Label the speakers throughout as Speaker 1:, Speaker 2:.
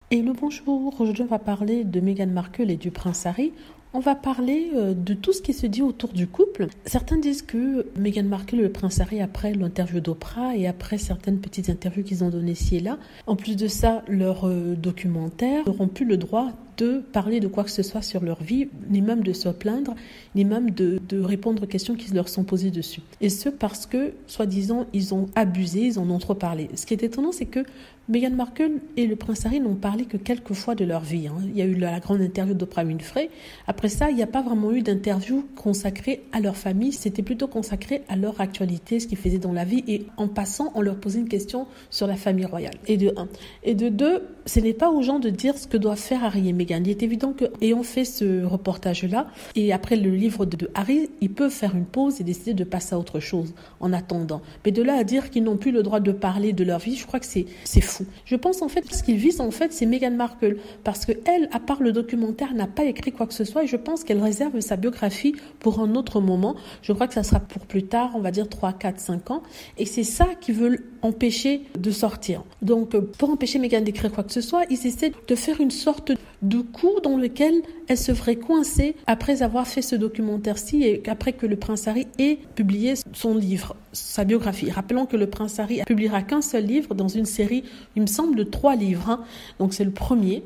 Speaker 1: Et le bonjour, aujourd'hui on va parler de Meghan Markle et du prince Harry. On va parler de tout ce qui se dit autour du couple. Certains disent que Meghan Markle et le prince Harry, après l'interview d'Oprah et après certaines petites interviews qu'ils ont données ci et là, en plus de ça, leurs documentaires n'auront plus le droit de parler de quoi que ce soit sur leur vie, ni même de se plaindre, ni même de répondre aux questions qui leur sont posées dessus. Et ce parce que, soi-disant, ils ont abusé, ils en ont trop parlé. Ce qui est étonnant, c'est que Meghan Markle et le prince Harry n'ont parlé que quelques fois de leur vie. Il y a eu la grande interview d'Oprah Winfrey. Après ça, il n'y a pas vraiment eu d'interview consacrée à leur famille. C'était plutôt consacré à leur actualité, ce qu'ils faisaient dans la vie. Et en passant, on leur posait une question sur la famille royale. Et de un. Et de deux, ce n'est pas aux gens de dire ce que doivent faire Harry et Meghan. Il est évident qu'ayant fait ce reportage-là, et après le livre de Harry, ils peuvent faire une pause et décider de passer à autre chose en attendant. Mais de là à dire qu'ils n'ont plus le droit de parler de leur vie, je crois que c'est fou. Je pense en fait que ce qu'ils visent en fait, c'est Meghan Markle. Parce qu'elle, à part le documentaire, n'a pas écrit quoi que ce soit et je pense qu'elle réserve sa biographie pour un autre moment. Je crois que ça sera pour plus tard, on va dire 3, 4, 5 ans. Et c'est ça qu'ils veulent empêcher de sortir. Donc, pour empêcher Meghan d'écrire quoi que ce soit, ils essaient de faire une sorte de coup dans lequel elle se ferait coincer après avoir fait ce documentaire-ci et après que le prince Harry ait publié son livre, sa biographie. Rappelons que le prince Harry publiera qu'un seul livre dans une série, il me semble, de 3 livres. Donc, c'est le premier.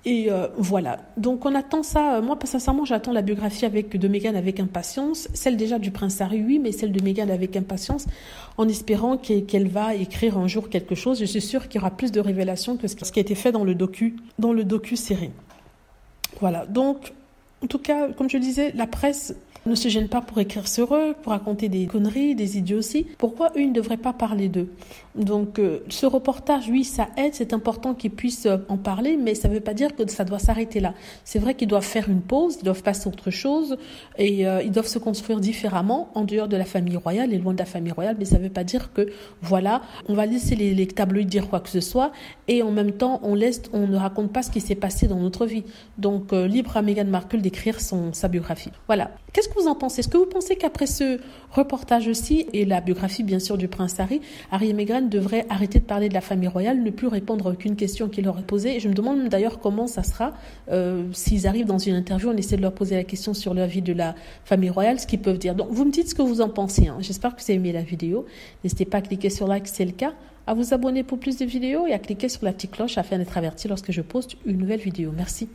Speaker 1: Et voilà. Donc, on attend ça. Moi, sincèrement, j'attends la biographie de Meghan avec impatience. Celle déjà du prince Harry, oui, mais celle de Meghan avec impatience, en espérant qu'elle va écrire un jour quelque chose. Je suis sûre qu'il y aura plus de révélations que ce qui a été fait dans le docu-série. Voilà. Donc, en tout cas, comme je disais, la presse ne se gêne pas pour écrire sur eux, pour raconter des conneries, des idioties. Pourquoi eux, ils ne devraient pas parler d'eux? Donc, ce reportage, oui, ça aide, c'est important qu'ils puissent en parler, mais ça ne veut pas dire que ça doit s'arrêter là. C'est vrai qu'ils doivent faire une pause, ils doivent passer à autre chose, et ils doivent se construire différemment, en dehors de la famille royale et loin de la famille royale, mais ça ne veut pas dire que, voilà, on va laisser les tabloïds dire quoi que ce soit, et en même temps, on ne raconte pas ce qui s'est passé dans notre vie. Donc, libre à Meghan Markle d'écrire sa biographie. Voilà. Qu'est-ce que vous en pensez? Est-ce que vous pensez qu'après ce reportage aussi, et la biographie bien sûr du prince Harry et Meghan devraient arrêter de parler de la famille royale, ne plus répondre à aucune question qui leur est posée? Et je me demande d'ailleurs comment ça sera s'ils arrivent dans une interview, on essaie de leur poser la question sur leur vie de la famille royale, ce qu'ils peuvent dire. Donc vous me dites ce que vous en pensez. J'espère que vous avez aimé la vidéo. N'hésitez pas à cliquer sur like si c'est le cas, à vous abonner pour plus de vidéos et à cliquer sur la petite cloche afin d'être averti lorsque je poste une nouvelle vidéo. Merci.